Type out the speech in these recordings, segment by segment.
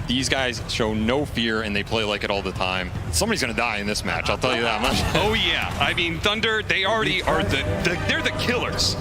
These guys show no fear and they play like it all the time. Somebody's gonna die in this match, I'll tell you that much. Oh yeah, I mean, Thunder, they already are they're the killers.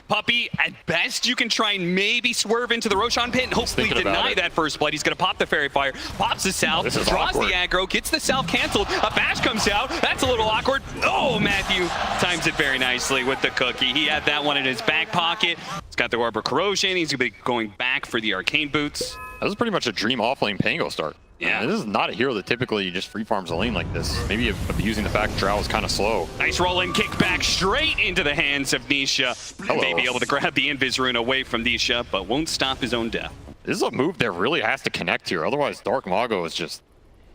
Puppy, at best, you can try and maybe swerve into the Roshan pit and hopefully deny that first blood. He's going to pop the Fairy Fire, pops the Salve, draws the aggro, gets the Salve canceled. A bash comes out. That's a little awkward. Oh, Matthew times it very nicely with the cookie. He had that one in his back pocket. He's got the Arbor Corrosion. He's going to be going back for the Arcane Boots. That was pretty much a dream off-lane Pango start. Yeah. This is not a hero that typically just free farms a lane like this. Maybe abusing the fact Drow is kind of slow. Nice roll-in kick back straight into the hands of Nisha. May be able to grab the Invis Rune away from Nisha, but won't stop his own death. This is a move that really has to connect here. Otherwise, Dark Mago is just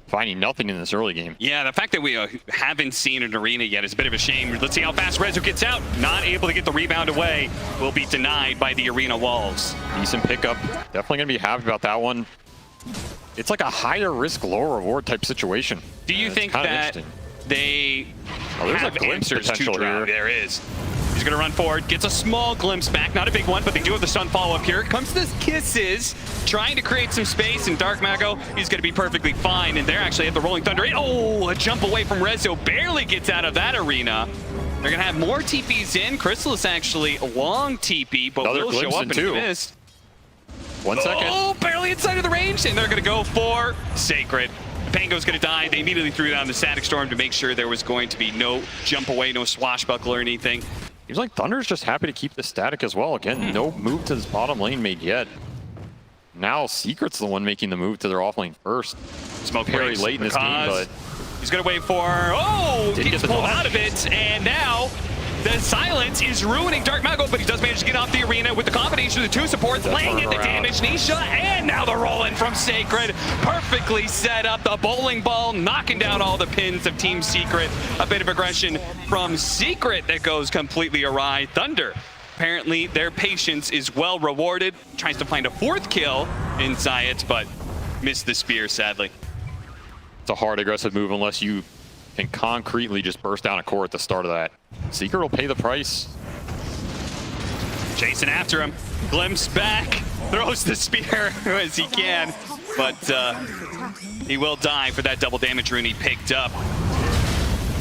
finding nothing in this early game. Yeah, the fact that we haven't seen an arena yet is a bit of a shame. Let's see how fast Rezo gets out. Not able to get the rebound away. Will be denied by the arena walls. Decent pickup. Definitely going to be happy about that one. It's like a higher risk, lower reward type situation. Do you think that they have answers to Drow? There is. He's going to run forward, gets a small glimpse back, not a big one, but they do have the stun follow-up here. Comes this Kisses, trying to create some space, and Dark Mago, he's going to be perfectly fine, and they're actually at the Rolling Thunder. Oh, a jump away from Rezo, barely gets out of that arena. They're going to have more TPs in. Chrysalis actually a long TP, but will show up in mist. 1 second. Oh, barely inside of the range, and they're going to go for Sacred. Pango's going to die. They immediately threw down the Static Storm to make sure there was going to be no jump away, no swashbuckle or anything. Seems like Thunder's just happy to keep the static as well. Again, no move to this bottom lane made yet. Now Secret's the one making the move to their off lane first. Smoke very late in this game, but he's going to wait for... Oh, gets pulled out of it, and now the silence is ruining Dark Mago, but he does manage to get off the arena with the combination of the two supports, laying in the damage. Nisha, and now the roll-in from Sacred. Perfectly set up, the bowling ball, knocking down all the pins of Team Secret. A bit of aggression from Secret that goes completely awry. Thunder, apparently their patience is well rewarded. Tries to find a fourth kill in Zayat, but missed the spear, sadly. It's a hard, aggressive move unless you can concretely just burst down a core at the start of that. Secret will pay the price. Chasing after him. Glimpse back. Throws the spear as he can. But he will die for that double damage rune he picked up.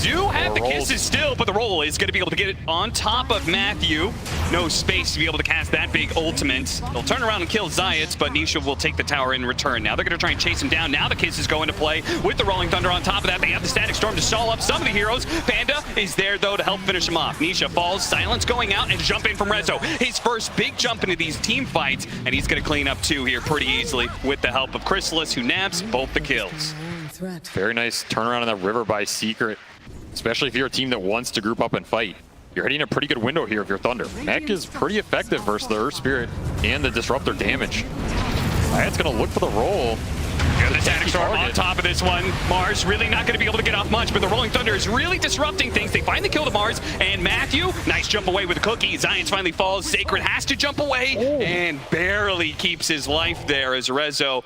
Do have the kisses still, but the roll is going to be able to get it on top of Matthew. No space to be able to cast that big ultimate. They'll turn around and kill Zayat, but Nisha will take the tower in return. Now they're going to try and chase him down. Now the kisses go into play with the Rolling Thunder on top of that. They have the Static Storm to stall up some of the heroes. Panda is there, though, to help finish him off. Nisha falls, silence going out, and jump in from Rezo. His first big jump into these team fights, and he's going to clean up two here pretty easily with the help of Chrysalis, who nabs both the kills. Very nice turnaround in that river by Secret. Especially if you're a team that wants to group up and fight. You're hitting a pretty good window here if you're Thunder. Mech is pretty effective versus the Earth Spirit and the Disruptor damage. It's going to look for the roll. Got the Static Storm on top of this one. Mars really not going to be able to get off much, but the Rolling Thunder is really disrupting things. They finally kill the Mars, and Matthew, nice jump away with the cookie. Zions finally falls. Sacred has to jump away and barely keeps his life there as Rezo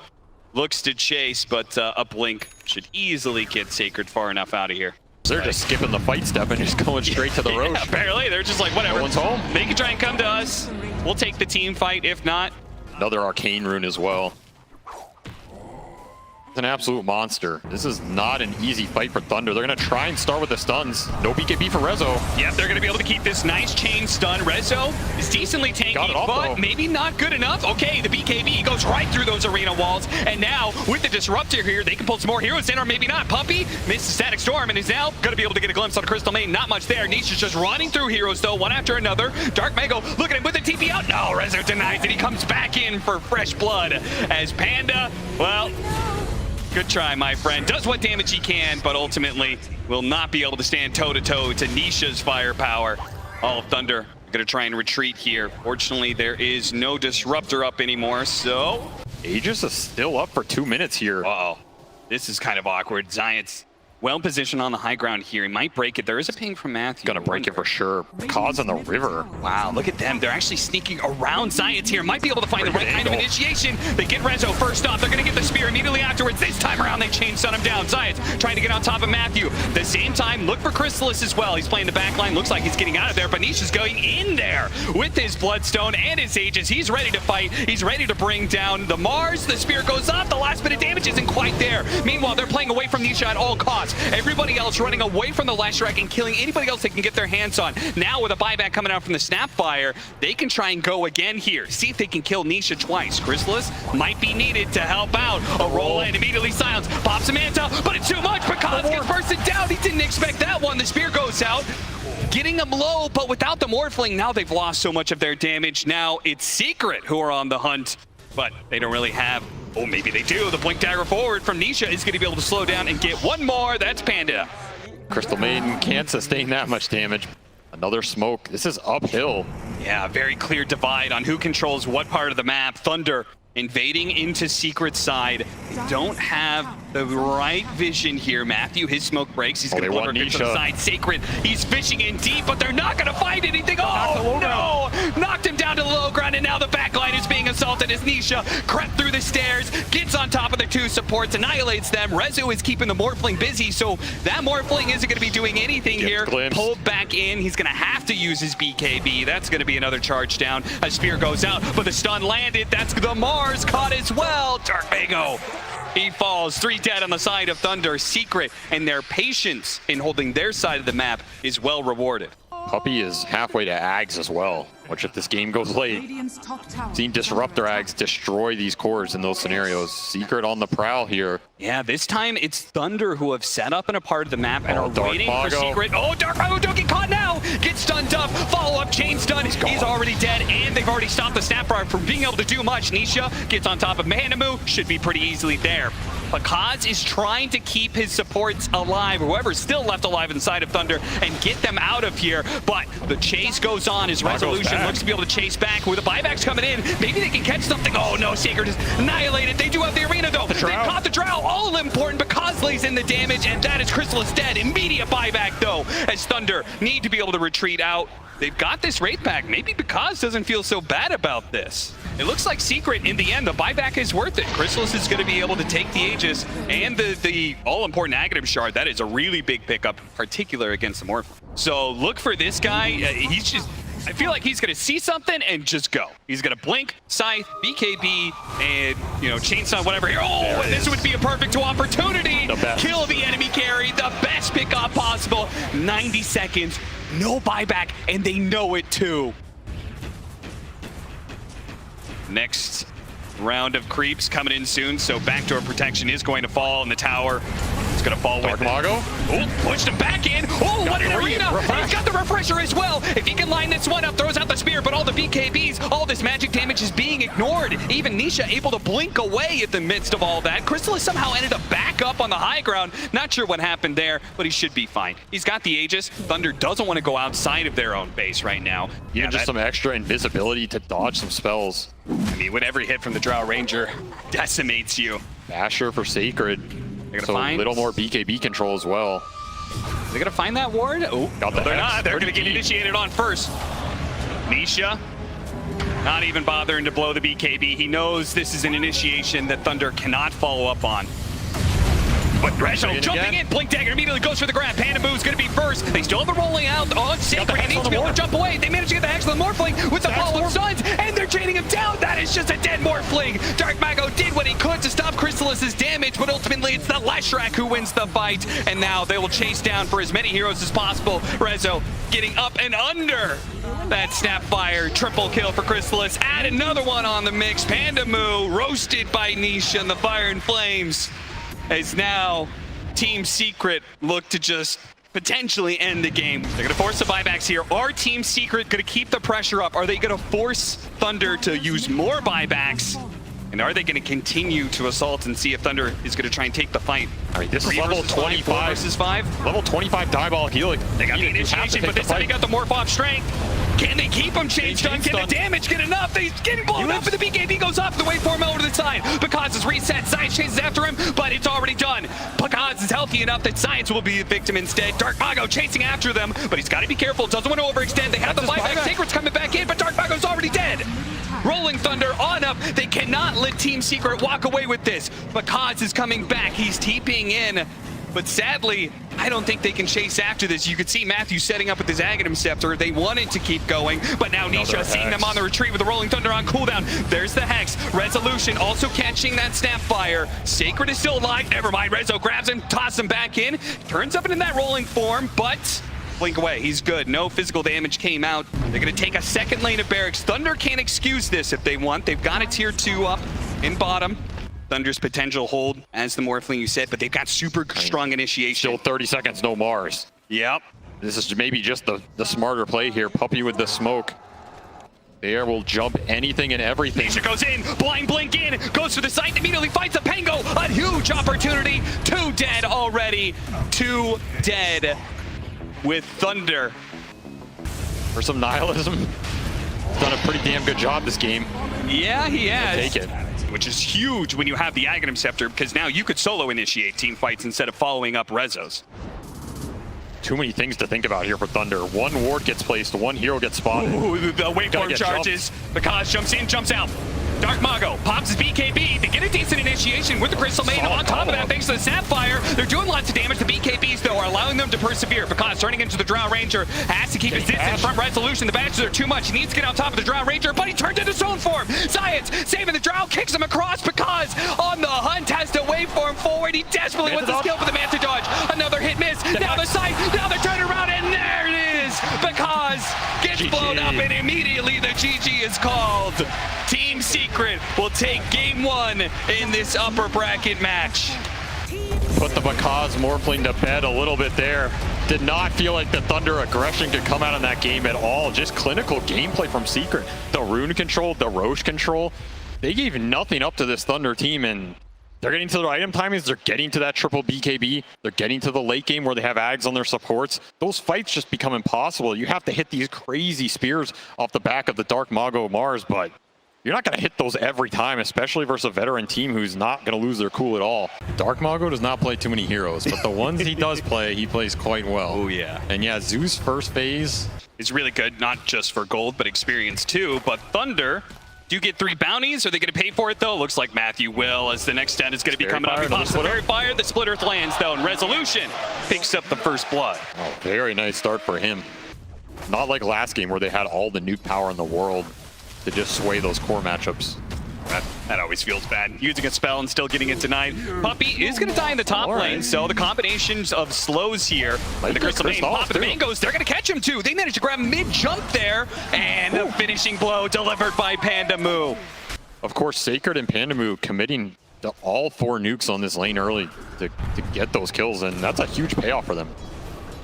looks to chase, but a blink should easily get Sacred far enough out of here. They're just skipping the fight step and just going straight to the Roche. Yeah, apparently, they're just like, whatever. No one's home. They can try and come to us. We'll take the team fight, if not. Another Arcane Rune as well. It's an absolute monster. This is not an easy fight for Thunder. They're going to try and start with the stuns. No BKB for Rezo. Yep, they're going to be able to keep this nice chain stun. Rezo is decently tanky, but maybe not good enough. Okay, the BKB goes right through those arena walls. And now, with the Disruptor here, they can pull some more heroes in, or maybe not. Puppy missed the Static Storm and is now going to be able to get a glimpse on Crystal Main. Not much there. Nisha's just running through heroes, though, one after another. Dark Mago looking at him with the TP out. No, Rezo denies it. He comes back in for fresh blood as Panda, well, good try, my friend. Does what damage he can, but ultimately will not be able to stand toe-to-toe to Nisha's firepower. All of Thunder are going to try and retreat here. Fortunately, there is no Disruptor up anymore, so... Aegis is still up for 2 minutes here. Uh-oh. This is kind of awkward. Zayat's well positioned on the high ground here. He might break it. There is a ping from Matthew. Gonna break it for sure. Cause on the river. Wow, look at them. They're actually sneaking around Science here. Might be able to find the right kind of initiation. They get Rezo first off. They're going to get the spear immediately afterwards. This time around, they chain stun him down. Science trying to get on top of Matthew. At the same time, look for Chrysalis as well. He's playing the back line. Looks like he's getting out of there. But Nisha's going in there with his Bloodstone and his Aegis. He's ready to fight. He's ready to bring down the Mars. The spear goes up. The last bit of damage isn't quite there. Meanwhile, they're playing away from Nisha at all costs. Everybody else running away from the Leshrac and killing anybody else they can get their hands on. Now with a buyback coming out from the Snapfire, they can try and go again here. See if they can kill Nisha twice. Chrysalis might be needed to help out. A roll in, immediately silence. Pops a Manta, but it's too much. Because gets bursted down. He didn't expect that one. The spear goes out. Getting them low, but without the Morphling, now they've lost so much of their damage. Now it's Secret who are on the hunt, but they don't really have... Oh, maybe they do. The Blink Dagger forward from Nisha is going to be able to slow down and get one more. That's Panda. Crystal Maiden can't sustain that much damage. Another smoke. This is uphill. Yeah, very clear divide on who controls what part of the map. Thunder invading into Secret's side. They don't have the right vision here. Matthew, his smoke breaks. He's going to blunter to the side. Sacred, he's fishing in deep, but they're not going to find anything. Oh, no! Knocked him down to the low ground, and now the back line is being assaulted as Nisha crept through the stairs, gets on top of the two supports, annihilates them. Rezo is keeping the Morphling busy, so that Morphling isn't going to be doing anything here. Glimpse. Pulled back in. He's going to have to use his BKB. That's going to be another charge down. A spear goes out, but the stun landed. That's the Mars caught as well. Dark Mago. He falls. 3 dead on the side of Thunder. Secret and their patience in holding their side of the map is well rewarded. Puppey is halfway to Ags as well, which if this game goes late, seen Disruptor Ags destroy these cores in those scenarios. Secret on the prowl here. Yeah, this time it's Thunder who have set up in a part of the map and are Dark waiting Mago. for Secret. Oh, Dark Mago don't get caught now! Gets stunned up, follow-up chain stun. He's already dead, and they've already stopped the Snapfire from being able to do much. Nisha gets on top of Mahanamu, should be pretty easily there. But Kaz is trying to keep his supports alive, whoever's still left alive inside of Thunder, and get them out of here. But the chase goes on as Resolution looks to be able to chase back. With the buybacks coming in, maybe they can catch something. Oh no, Sacred is annihilated. They do have the arena though. They caught the Drow, all important, but Kaz lays in the damage, and that is Chrysalis dead. Immediate buyback though, as Thunder need to be able to retreat out. They've got this Wraith back. Maybe because doesn't feel so bad about this. It looks like Secret, in the end, the buyback is worth it. Chrysalis is going to be able to take the Aegis and the all-important Aghanim Shard. That is a really big pickup, particular against the Morph. So look for this guy. He's just... I feel like he's going to see something and just go. He's going to blink, Scythe, BKB, and, Chainsaw, whatever. Oh, and this would be a perfect opportunity. Kill the enemy carry, the best pickup possible. 90 seconds, no buyback, and they know it too. Next round of creeps coming in soon, so backdoor protection is going to fall in the tower. It's going to fall Dark with it. Mago. Oh, pushed him back in. Oh, what an arena! He's got the refresher as well. If he can line this one up, throws out the spear, but all the BKBs, all this magic damage is being ignored. Even Nisha able to blink away in the midst of all that. Chrysalis somehow ended up back up on the high ground. Not sure what happened there, but he should be fine. He's got the Aegis. Thunder doesn't want to go outside of their own base right now. Yeah, just some extra invisibility to dodge some spells. I mean, when every hit from the Drow Ranger decimates you. Basher for Sacred. So a little more BKB control as well. They're going to find that ward? Oh, Got the they're not. They're going to get deep. initiated on first. Nisha, not even bothering to blow the BKB. He knows this is an initiation that Thunder cannot follow up on. But Rezo jumping in, Blink Dagger immediately goes for the grab. Panamu's going to be first. They still have the rolling out. Oh, Sacred, he needs to be able to jump away. They manage to get the Hex on the Morphling with the follow-up stuns, and they're chaining him down. That is just a dead Morphling. Dark Mago did what he could to stop Chrysalis's damage, but ultimately it's the Leshrac who wins the fight, and now they will chase down for as many heroes as possible. Rezo getting up and under that Snapfire. Triple kill for Chrysalis. Add another one on the mix. Pandamu roasted by Nisha and the Fire and Flames. As now Team Secret look to just potentially end the game. They're going to force the buybacks here. Are Team Secret going to keep the pressure up? Are they going to force Thunder to use more buybacks? And are they going to continue to assault and see if Thunder is going to try and take the fight? I mean, this is level 25 versus 5. Level 25 Diabolic Healing. They got the initiation, but this time he got the Morph off strength. Can they keep him chain stun? Can the damage get enough? He's getting blown up, and the BKB goes off the waveform over to the side. Because is reset, Science chases after him, but it's already done. Because is healthy enough that Science will be the victim instead. Dark Mago chasing after them, but he's got to be careful. Doesn't want to overextend. They have the buyback. Secret's coming back in, but Dark Mago's already dead. Rolling Thunder on up. They cannot let Team Secret walk away with this. Because is coming back. He's TPing in. But sadly, I don't think they can chase after this. You could see Matthew setting up with his Aghanim Scepter. They wanted to keep going, but now Nisha seeing them on the retreat with the Rolling Thunder on cooldown. There's the Hex. Resolution also catching that Snapfire. Sacred is still alive. Never mind. Rezo grabs him, tosses him back in. Turns up into that rolling form, but blink away. He's good. No physical damage came out. They're going to take a second lane of barracks. Thunder can't excuse this if they want. They've got a tier 2 up in bottom. Thunder's potential hold as the Morphling you said, but they've got super strong initiation. Still 30 seconds, no Mars. Yep. This is maybe just the smarter play here. Puppy with the smoke. There will jump anything and everything. Nisha goes in, blind blink in, goes for the site, immediately fights a Pango. A huge opportunity. 2 dead already. 2 dead with Thunder. For some nihilism, he's done a pretty damn good job this game. Yeah, he has. Take it. Which is huge when you have the Aghanim Scepter, because now you could solo initiate team fights instead of following up Rezos. Too many things to think about here for Thunder. One ward gets placed, one hero gets spotted. Ooh, the waveform charges. Because jumps in, jumps out. Dark Mago pops his BKB. They get a decent initiation with the Crystal Maiden. On top of that, thanks to the Sapphire, they're doing lots of damage. The BKBs, though, are allowing them to persevere. Because turning into the Drow Ranger has to keep his distance from Resolution. The bashes are too much. He needs to get on top of the Drow Ranger, but he turns into zone form. Science saving the Drow, kicks him across. Because on the hunt has to waveform forward. He desperately wants to skill for the Manta dodge. Another hit miss. Now the side. Now they're turning around, and there it is. Because gets blown up, and immediately the GG is called. Team Secret will take game 1 in this upper bracket match. Put the Bakaz Morphling to bed a little bit there. Did not feel like the Thunder aggression could come out in that game at all. Just clinical gameplay from Secret. The rune control, the Roche control. They gave nothing up to this Thunder team, and they're getting to their item timings. They're getting to that triple BKB. They're getting to the late game where they have Ags on their supports. Those fights just become impossible. You have to hit these crazy spears off the back of the Dark Mago Mars, but you're not going to hit those every time, especially versus a veteran team who's not going to lose their cool at all. Dark Mago does not play too many heroes, but the ones he does play, he plays quite well. Oh, yeah. And yeah, Zeus first phase is really good, not just for gold, but experience too. But Thunder, do you get 3 bounties? Are they going to pay for it, though? Looks like Matthew will, as the next stat is going to be coming up. He pops the Fairy Fire, the Split Earth lands, though, and Resolution picks up the first blood. Oh, very nice start for him. Not like last game where they had all the nuke power in the world to just sway those core matchups. That always feels bad. Using a spell and still getting it denied. Puppy is going to die in the top lane, so the combinations of slows here. The Crystal Maiden popping the mangoes. They're going to catch him too. They managed to grab him mid-jump there, and the finishing blow delivered by Pandamoo. Of course, Sacred and Pandamoo committing to all 4 nukes on this lane early to get those kills, and that's a huge payoff for them.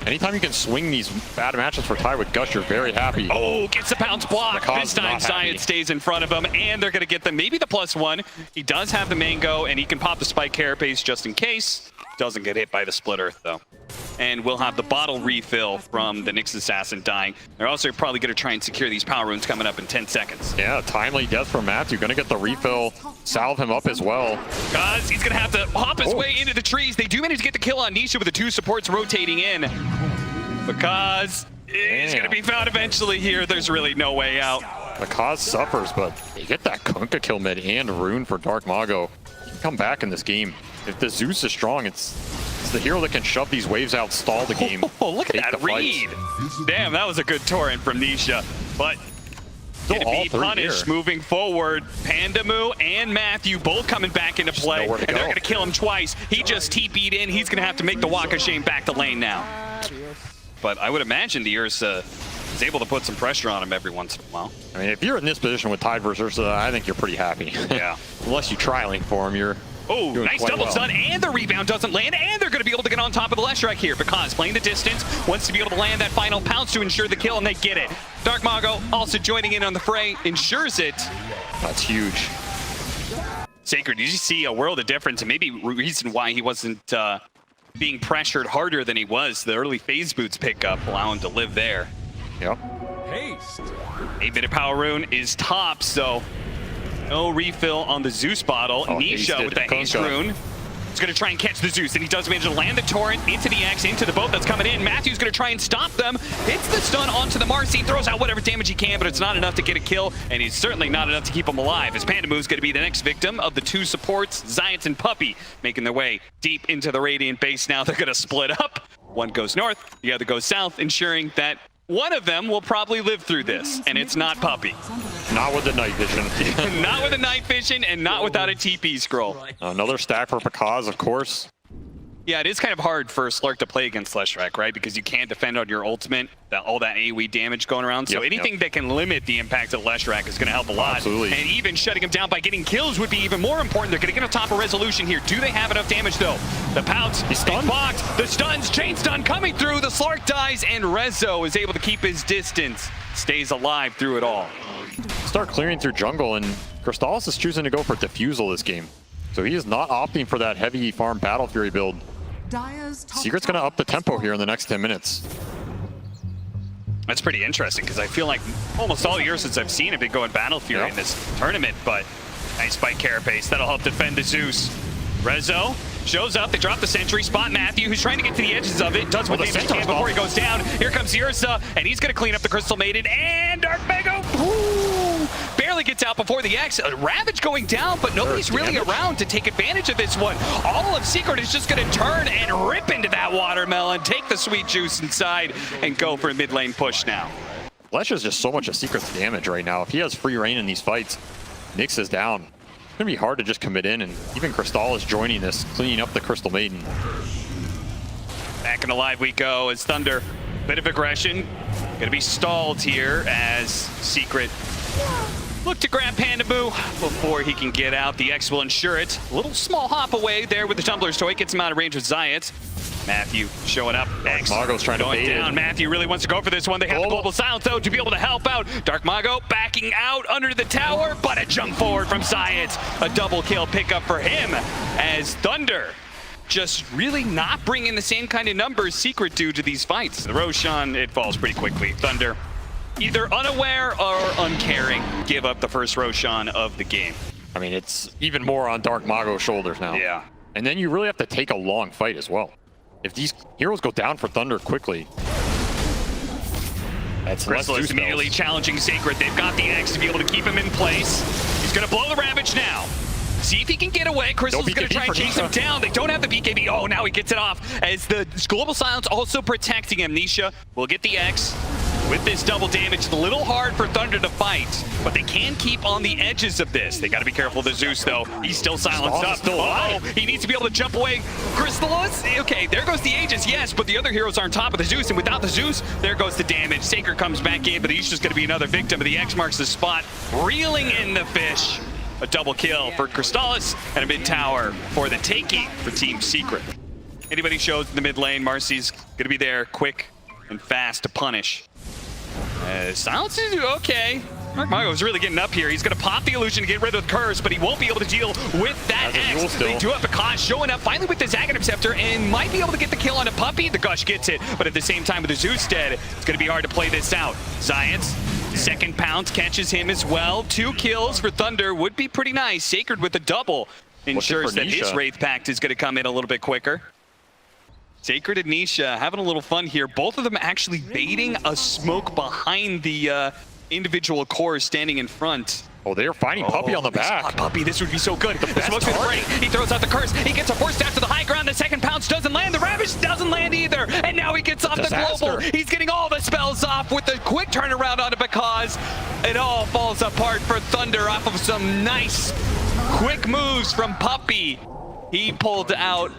Anytime you can swing these bad matchups for Ty with Gush, you're very happy. Oh, gets the pounce block. This time Science stays in front of him, and they're going to get them maybe the +1. He does have the mango, and he can pop the spike carapace just in case. Doesn't get hit by the Split Earth, though. And we'll have the bottle refill from the Nyx Assassin dying. They're also probably going to try and secure these power runes coming up in 10 seconds. Yeah, timely death from Matthew. Going to get the refill, salve him up as well. Because he's going to have to hop his way into the trees. They do manage to get the kill on Nisha with the 2 supports rotating in. Because he's going to be found eventually here. There's really no way out. Because suffers, but they get that Kunkka kill mid and rune for Dark Mago. He can come back in this game. If the Zeus is strong, it's the hero that can shove these waves out, stall the game. Oh, look at that read. Damn, that was a good torrent from Nisha. But going to be punished moving forward. Pandamoo and Matthew both coming back into play. And they're going to kill him twice. He just TP'd in. He's going to have to make the walk of shame back to lane now. But I would imagine the Ursa is able to put some pressure on him every once in a while. I mean, if you're in this position with Tide versus Ursa, I think you're pretty happy. Yeah. Unless you trialing for him, you're nice double stun, and the rebound doesn't land, and they're going to be able to get on top of the Leshrac here because playing the distance, wants to be able to land that final pounce to ensure the kill, and they get it. Dark Mago also joining in on the fray, ensures it. That's huge. Sacred, you see a world of difference, and maybe reason why he wasn't being pressured harder than he was. The early phase boots pick up, allow him to live there. Yep. Haste. 8-minute power rune is top, so no refill on the Zeus bottle. Nisha with the haste rune. He's going to try and catch the Zeus, and he does manage to land the torrent into the X, into the boat that's coming in. Matthew's going to try and stop them. Hits the stun onto the Marcy, throws out whatever damage he can, but it's not enough to get a kill, and he's certainly not enough to keep him alive. As Panda Moo's going to be the next victim of the two supports, Zions and Puppy, making their way deep into the Radiant base now. They're going to split up. One goes north, the other goes south, ensuring that one of them will probably live through this, and it's not Puppy. Not with the night vision. Not with the night vision, and not without a TP scroll. Another stack for Pakaz, of course. Yeah, it is kind of hard for Slark to play against Leshrac, right? Because you can't defend on your ultimate, all that AoE damage going around. So anything that can limit the impact of Leshrac is going to help a lot. Absolutely. And even shutting him down by getting kills would be even more important. They're going to get on top of resolution here. Do they have enough damage, though? The pounce, he's blocked. The stuns, chain stun coming through. The Slark dies, and Rezo is able to keep his distance. Stays alive through it all. Start clearing through jungle, and Crystallis is choosing to go for Diffusal this game. So he is not opting for that heavy farm Battle Fury build. Secret's going to up the tempo here in the next 10 minutes. That's pretty interesting, because I feel like almost all years since I've seen him been going Battle Fury in this tournament, but nice spike carapace. That'll help defend the Zeus. Rezo shows up, they drop the sentry, spot Matthew, who's trying to get to the edges of it, does what he can before he goes down. Here comes Ursa, and he's going to clean up the Crystal Maiden, and Dark Mega barely gets out before the X. Ravage going down, but nobody's really around to take advantage of this one. All of Secret is just going to turn and rip into that watermelon, take the sweet juice inside, and go for a mid lane push now. Flesh is just so much of Secret's damage right now. If he has free reign in these fights, Nyx is down. It's going to be hard to just commit in, and even Crystal is joining this, cleaning up the Crystal Maiden. Back in alive we go as Thunder, bit of aggression. Gonna be stalled here as Secret look to grab Panda Moo before he can get out. The X will ensure it. A little small hop away there with the Tumbler's Toy, gets him out of range with Zayat. Matthew showing up. X Mago's trying to bait down. Matthew really wants to go for this one. They have the global silence though to be able to help out. Dark Mago backing out under the tower, but a jump forward from Zayat. A double kill pickup for him as Thunder just really not bringing the same kind of numbers Secret do to these fights. The Roshan, it falls pretty quickly. Thunder, either unaware or uncaring, give up the first Roshan of the game. I mean, it's even more on Dark Mago's shoulders now. Yeah. And then you really have to take a long fight as well. If these heroes go down for Thunder quickly, that's less Crystal is immediately challenging Sacred. They've got the X to be able to keep him in place. He's going to blow the Ravage now. See if he can get away. Crystal's going to try and chase him down. They don't have the BKB. Oh, now he gets it off as the Global Silence also protecting him. Nisha will get the X. With this double damage, it's a little hard for Thunder to fight, but they can keep on the edges of this. They got to be careful of the Zeus, though. He's still silenced up. Oh, he needs to be able to jump away. Crystallis, okay, there goes the Aegis, yes, but the other heroes are on top of the Zeus, and without the Zeus, there goes the damage. Sacred comes back in, but he's just going to be another victim, but the X marks the spot, reeling in the fish. A double kill for Crystallis and a mid tower for the taking for Team Secret. Anybody shows in the mid lane, Marcy's going to be there quick and fast to punish. Silence is okay. Dark Mago is really getting up here. He's going to pop the illusion to get rid of the curse, but he won't be able to deal with that X. They do have Pakaz showing up finally with the Zagat Scepter and might be able to get the kill on a Puppy. The Gush gets it, but at the same time with the Zeus dead, it's going to be hard to play this out. Zions, second pounce catches him as well. 2 kills for Thunder would be pretty nice. Sacred with a double ensures that his Wraith Pact is going to come in a little bit quicker. Sacred and Nisha having a little fun here. Both of them actually baiting a smoke behind the individual cores standing in front. Oh, they are finding Puppy on the back. Puppy, this would be so good. The smoke's gonna break. He throws out the curse. He gets a force down to the high ground. The second pounce doesn't land. The Ravage doesn't land either. And now he gets off the global. He's getting all the spells off with the quick turnaround on it because it all falls apart for Thunder off of some nice quick moves from Puppy. He pulled out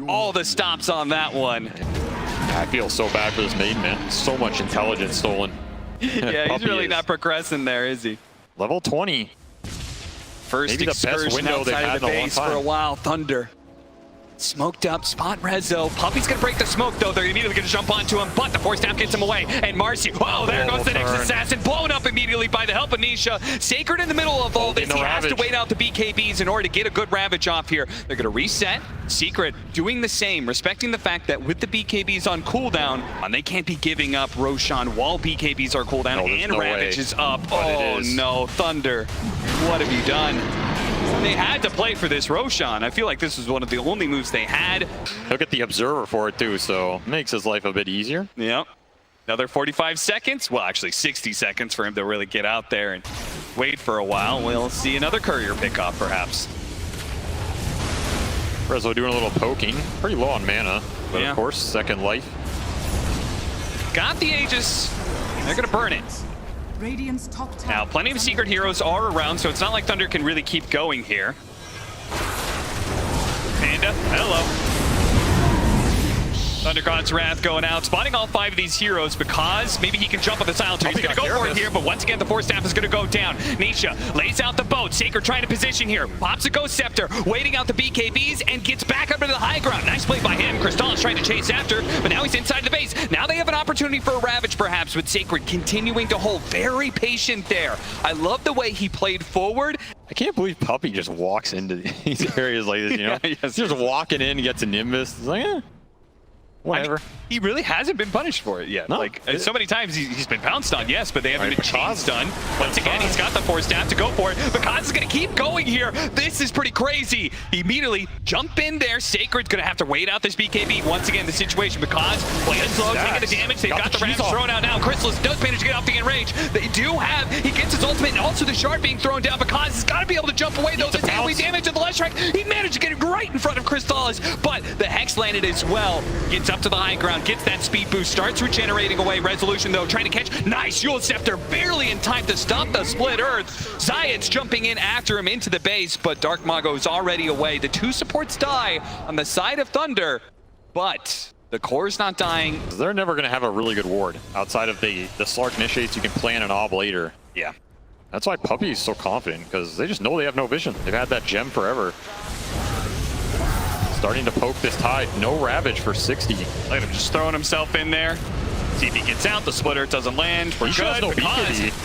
all the stops on that one. I feel so bad for this maiden, man. So much intelligence stolen. Yeah, he's really not progressing there, is he? Level 20. First maybe the best window they've had the in a long base time for a while. Thunder Smoked up, spot Rezo. Puppy's gonna break the smoke though. They're immediately gonna jump onto him, but the force down gets him away. And Marcy, oh, there goes the next assassin, blown up immediately by the help of Nisha. Sacred in the middle of all this. He has to wait out the BKBs in order to get a good Ravage off here. They're gonna reset. Secret doing the same, respecting the fact that with the BKBs on cooldown, they can't be giving up Roshan while BKBs are cooldown and Ravage is up. Oh no, Thunder, what have you done? They had to play for this Roshan. I feel like this was one of the only moves they had. He'll get the Observer for it too, so makes his life a bit easier. Yep. Another 45 seconds. Well, actually 60 seconds for him to really get out there and wait for a while. We'll see another courier pick off, perhaps. Rezo doing a little poking. Pretty low on mana, but of course, second life. Got the Aegis. They're going to burn it. Now, plenty of secret heroes are around, so it's not like Thunder can really keep going here. Panda, hello. Thundergod's Wrath going out, spotting all 5 of these heroes because maybe he can jump on the silencer. He's going to go for it here, but once again, the Force Staff is going to go down. Nisha lays out the boat. Sacred trying to position here. Pops a Ghost Scepter, waiting out the BKBs, and gets back up into the high ground. Nice play by him. Crystal is trying to chase after, but now he's inside the base. Now they have an opportunity for a Ravage, perhaps, with Sacred continuing to hold. Very patient there. I love the way he played forward. I can't believe Puppy just walks into these areas like this, you know? He's just walking in, gets a Nimbus. It's like, whatever. I mean, he really hasn't been punished for it yet. No, like so many times he's been pounced on, yes, but they haven't been chains done. Once again, he's got the Force Staff to go for it. Because is going to keep going here. This is pretty crazy. Immediately jump in there. Sacred's going to have to wait out this BKB. Once again, the situation because playing slow, taking the damage. They've got the Ravage thrown out now. Chrysalis does manage to get off the enrage. They do have, he gets his ultimate and also the shard being thrown down because he's got to be able to jump away though. This AoE damage at the left strike. He managed to get it right in front of Crystallis, but the Hex landed as well. Gets up to the high ground. Gets that speed boost, starts regenerating away. Resolution though, trying to catch. Nice, Yule Scepter barely in time to stop the split earth. Zayat's jumping in after him into the base, but Dark Mago's already away. The 2 supports die on the side of Thunder, but the core's not dying. They're never going to have a really good ward outside of the Slark initiates you can plan an Ob later. Yeah. That's why Puppy is so confident, because they just know they have no vision. They've had that gem forever. Starting to poke this tide. No Ravage for 60. Look at him just throwing himself in there. See if he gets out. The splitter doesn't land. We're good. No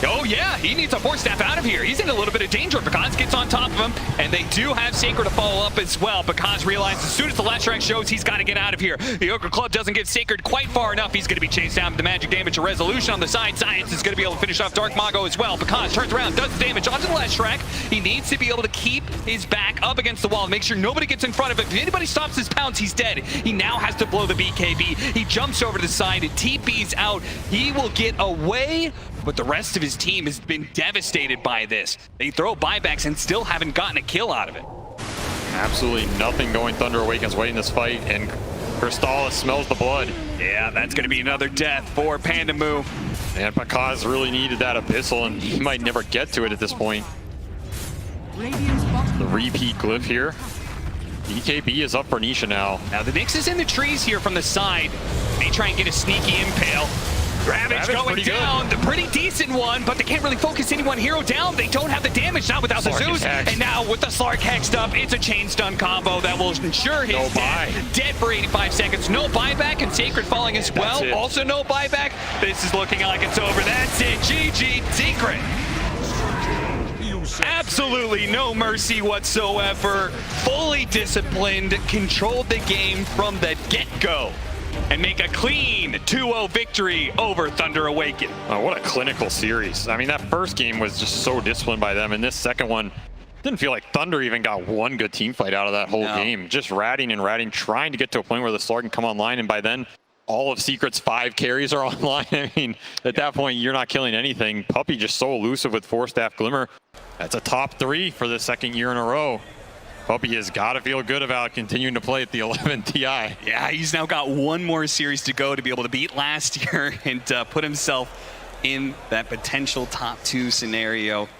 oh yeah, he needs a Force Staff out of here. He's in a little bit of danger. Because gets on top of him, and they do have Sacred to follow up as well. Because realizes as soon as the last strike shows, he's got to get out of here. The Ogre Club doesn't give Sacred quite far enough. He's going to be chased down with the magic damage to Resolution on the side. Science is going to be able to finish off Dark Mago as well. Because turns around, does the damage onto the last strike. He needs to be able to keep his back up against the wall, make sure nobody gets in front of him. If anybody stops his pounce, he's dead. He now has to blow the BKB. He jumps over to the side and TP's out. He will get away, but the rest of his team has been devastated by this. They throw buybacks and still haven't gotten a kill out of it. Absolutely nothing going. Thunder Awakens way in this fight, and Crystallis smells the blood. Yeah, that's going to be another death for Pandamoo. And Pakaz really needed that Abyssal, and he might never get to it at this point. The repeat glyph here. BKB is up for Nisha now. Now the Nyx is in the trees here from the side. They try and get a sneaky impale. Ravage going down, the pretty decent one, but they can't really focus any one hero down. They don't have the damage, not without the Zeus. And now with the Slark hexed up, it's a chain stun combo that will ensure he's dead for 85 seconds. No buyback, and Sacred falling as well. Also no buyback. This is looking like it's over. That's it, GG, Secret. Absolutely no mercy whatsoever. Fully disciplined, controlled the game from the get-go. And make a clean 2-0 victory over Thunder Awaken. Oh, what a clinical series. I mean, that first game was just so disciplined by them, and this second one didn't feel like Thunder even got one good team fight out of that whole game. Just ratting and ratting, trying to get to a point where the Slark can come online, and by then, all of Secret's 5 carries are online. I mean, at that point, you're not killing anything. Puppy just so elusive with Force Staff Glimmer. That's a top 3 for the second year in a row. Puppy has got to feel good about continuing to play at the 11 TI. Yeah, he's now got one more series to go to be able to beat last year and put himself in that potential top 2 scenario.